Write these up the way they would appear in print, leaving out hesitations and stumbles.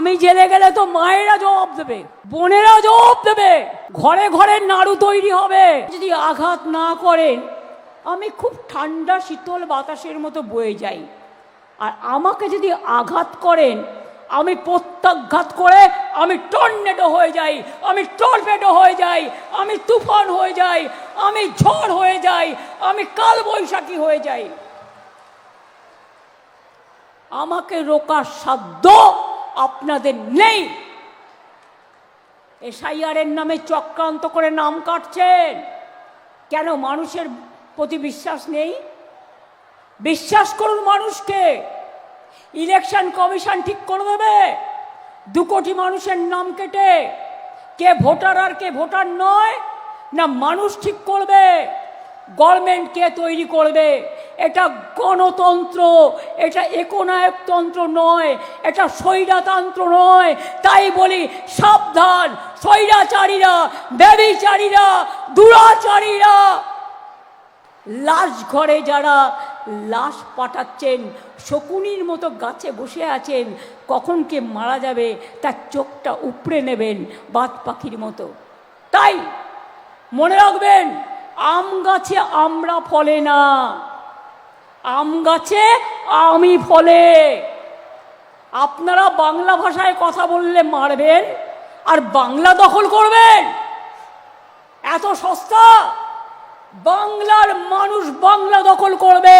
আমি জেলে গেলে তো মায়েরা জবাব দেবে, বোনেরা জবাব দেবে, ঘরে ঘরে নাড়ু তৈরি হবে। যদি আঘাত না করেন আমি খুব ঠান্ডা শীতল বাতাসের মতো বয়ে যাই, আর আমাকে যদি আঘাত করেন আমি প্রত্যাঘাত করে আমি টর্নেডো হয়ে যাই, আমি টর্পেডো হয়ে যাই, আমি তুফান হয়ে যাই, আমি ঝড় হয়ে যাই, আমি কালবৈশাখী হয়ে যাই। আমাকে রোকার সাধ্য আপনাদের নেই। এসআইআরের নামে চক্রান্ত করে নাম কাটছেন কেন? মানুষের প্রতি বিশ্বাস নেই? বিশ্বাস করুন মানুষকে। ইলেকশন কমিশন ঠিক করে দেবে 2 কোটি মানুষের নাম কেটে কে ভোটার আর কে ভোটার নয়, না মানুষ ঠিক করবে? গভর্নমেন্ট কে তৈরি করবে? এটা গণতন্ত্র, এটা একনায়কতন্ত্র নয়, এটা স্বৈরতন্ত্র নয়। তাই বলি সাবধান, স্বৈরাচারীরা, ব্যভিচারীরা, দুরাচারীরা, লাশ ঘরে যারা লাশ পাঠাচ্ছেন, শকুনির মতো গাছে বসে আছেন, কখন কে মারা যাবে তার চোখটা উপড়ে নেবেন বাজ পাখির মতো। তাই মনে রাখবেন, আম গাছে আমরা ফলে না, আম গাছে আমি ফলে। আপনারা বাংলা ভাষায় কথা বললে মারবেন আর বাংলা দখল করবেন? এত সস্তা? বাংলার মানুষ বাংলা দখল করবে,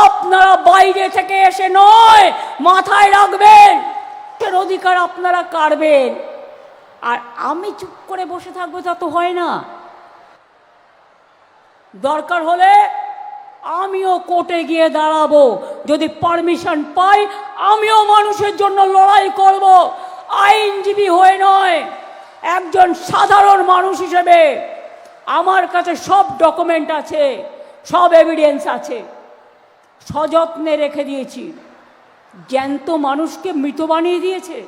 আপনারা বাইরে থেকে এসে নয়, মাথায় রাখবেন। অধিকার আপনারা কাড়বেন, আর আমি চুপ করে বসে থাকবো তা তো হয় না। দরকার হলে আমিও কোর্টে গিয়ে দাঁড়াবো, যদি পারমিশন পাই আমিও মানুষের জন্য লড়াই করব, আইনজীবী হয়ে নয়, একজন সাধারণ মানুষ হিসেবে। আমার কাছে সব ডকুমেন্ট আছে, সব এভিডেন্স আছে, সযত্নে রেখে দিয়েছি। জ্যান্ত মানুষকে মৃত বানিয়ে দিয়েছে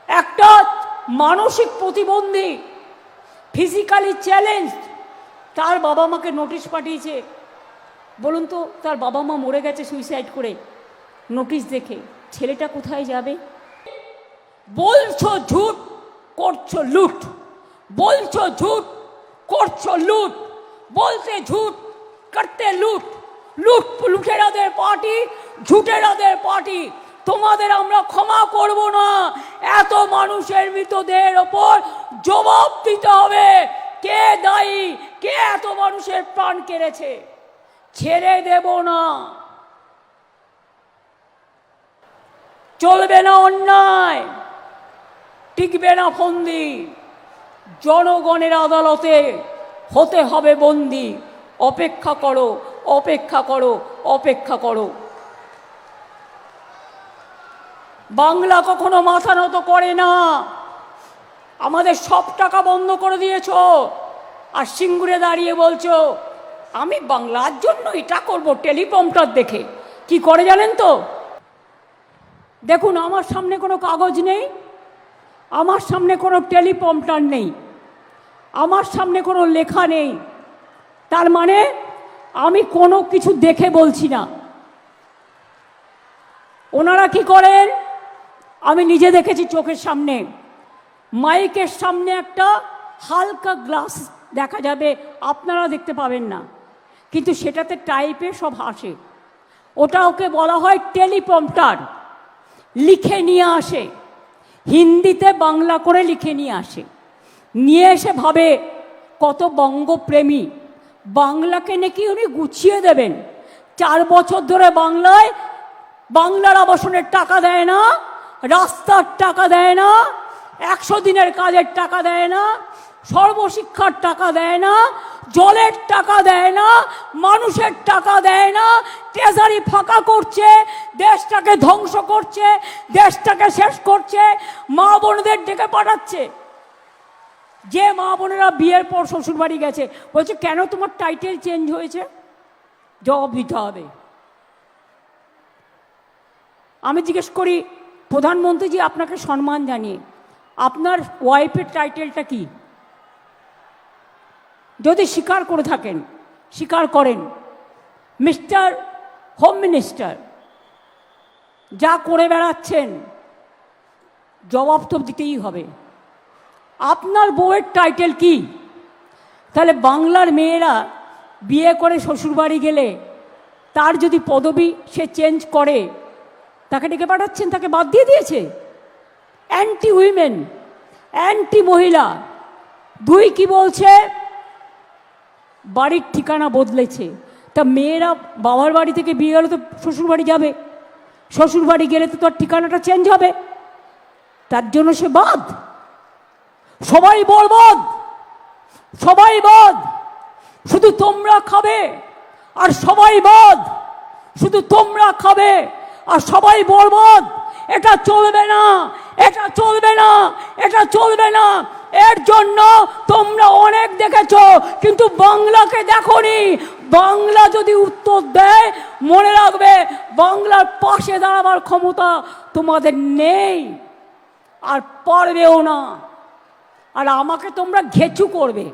একটা মানসিক প্রতিবন্ধী, ফিজিক্যালি চ্যালেঞ্জ, তার বাবা মাকে নোটিশ পাঠিয়েছে। বলুন তো, তার বাবা মা মরে গেছে সুইসাইড করে, নোটিশ দেখে ছেলেটা কোথায় যাবে? বলছো ঝুট, করছো লুট, বলছো ঝুট, করছো লুট, বলতে ঝুট, করতে লুট, লুট লুটেরাদের পার্টি, ঝুটেরাদের পার্টি। তোমাদের আমরা ক্ষমা করব না। এত মানুষের মৃতদেহের ওপর জবাব দিতে হবে, কে দায়ী, কে এত মানুষের প্রাণ কেড়েছে। ছেড়ে দেব না, চলবে না অন্যায়, টিকবে না ফন্দি। জনগণের আদালতে হতে হবে বন্দী। অপেক্ষা করো, অপেক্ষা করো, অপেক্ষা করো। বাংলা কখনো মাথা নত করে না। আমাদের সব টাকা বন্ধ করে দিয়েছো, আর সিঙ্গুরে দাঁড়িয়ে বলছো আমি বাংলার জন্য এটা করব টেলিপ্রম্পটার দেখে। কি করে জানেন তো? দেখুন, আমার সামনে কোনো কাগজ নেই, আমার সামনে কোনো টেলিপ্রম্পটার নেই, আমার সামনে কোনো লেখা নেই। তার মানে আমি কোনো কিছু দেখে বলছি না। ওনারা কি করেন আমি নিজে দেখেছি চোখের সামনে। মাইকের সামনে একটা হালকা গ্লাস দেখা যাবে, আপনারা দেখতে পাবেন না, কিন্তু সেটাতে টাইপে সব আসে। ওটা ওকে বলা হয় টেলিপ্রম্পটার। লিখে নিয়ে আসে, হিন্দিতে বাংলা করে লিখে নিয়ে আসে, নিয়ে এসে ভাবে কত বঙ্গপ্রেমী, বাংলাকে নাকি উনি গুছিয়ে দেবেন। 4 বছর ধরে বাংলার আবাসনের টাকা দেয় না, রাস্তার টাকা দেয় না, 100 দিনের কাজের টাকা দেয় না, সর্বশিক্ষার টাকা দেয় না, জলের টাকা দেয় না, মানুষের টাকা দেয় না, ট্রেজারি ফাঁকা করছে, দেশটাকে ধ্বংস করছে, দেশটাকে শেষ করছে, মা বোনদের ডেকে পাঠাচ্ছে। যে মা বোনেরা বিয়ের পর শ্বশুরবাড়ি গেছে বলছে কেন তোমার টাইটেল চেঞ্জ হয়েছে? জবাব দিতে হবে। আমি জিজ্ঞেস করি, প্রধানমন্ত্রীজি আপনাকে সম্মান জানিয়ে আপনার ওয়াইফের টাইটেলটা কি? যদি স্বীকার করে থাকেন, স্বীকার করেন, মিস্টার হোম মিনিস্টার যা করে বেড়াচ্ছেন, জবাব তো দিতেই হবে। আপনার বউয়ের টাইটেল কি? তাহলে বাংলার মেয়েরা বিয়ে করে শ্বশুরবাড়ি গেলে তার যদি পদবি সে চেঞ্জ করে, তাকে ডেকে পাঠাচ্ছেন, তাকে বাদ দিয়ে দিয়েছে। অ্যান্টি উইমেন, অ্যান্টি মহিলা। দুই কি বলছে? বাড়ির ঠিকানা বদলেছে। তা মেয়েরা বাবার বাড়ি থেকে বিয়ে গেলে তো শ্বশুরবাড়ি যাবে, শ্বশুরবাড়ি গেলে তো তার ঠিকানাটা চেঞ্জ হবে, তার জন্য সে বাদ। সবাই বলবৎ, সবাই বাদ, শুধু তোমরা খাবে আর সবাই বাদ, শুধু তোমরা খাবে আর সবাই বলবৎ। এটা চলবে না, এটা চলবে না, এটা চলবে না। এর জন্য তোমরা অনেক দেখেছ, কিন্তু বাংলাকে দেখোনি। বাংলা যদি উত্তর দেয়, মনে রাখবে বাংলার পাশে দাঁড়াবার ক্ষমতা তোমাদের নেই, আর পারবেও না। আর আমাকে তোমরা ঘেচু করবে,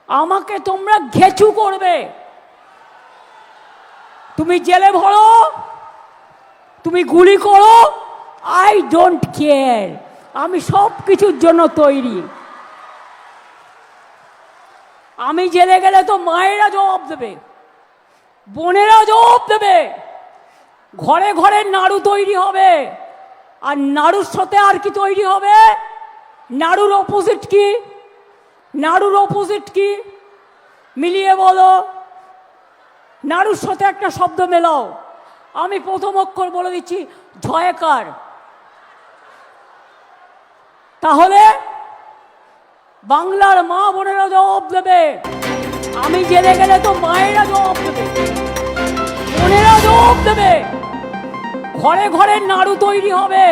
আমাকে তোমরা ঘেচু করবে। তুমি জেলে ভরো, তুমি গুলি করো, আই ডোন্ট কেয়ার। আমি সব কিছুর জন্য তৈরি। আমি জেলে গেলে তো মায়েরা জবাব দেবে, বোনেরা জবাব দেবে, ঘরে ঘরে নাড়ু তৈরি হবে। আর নাড়ুর সাথে আর কি তৈরি হবে? নাড়ুর অপোজিট কি? নাড়ুর অপোজিট কি? মিলিয়ে বলো। নাড়ুর সাথে একটা শব্দ মেলাও। আমি প্রথম অক্ষর বলে দিচ্ছি, ঝয়কার। তাহলে বাংলার মা বোনেরা জবাব দেবে। আমি জেলে গেলে তো মায়েরা জবাব দেবে, বোনেরা জবাব দেবে, ঘরে ঘরে নাড়ু তৈরি হবে।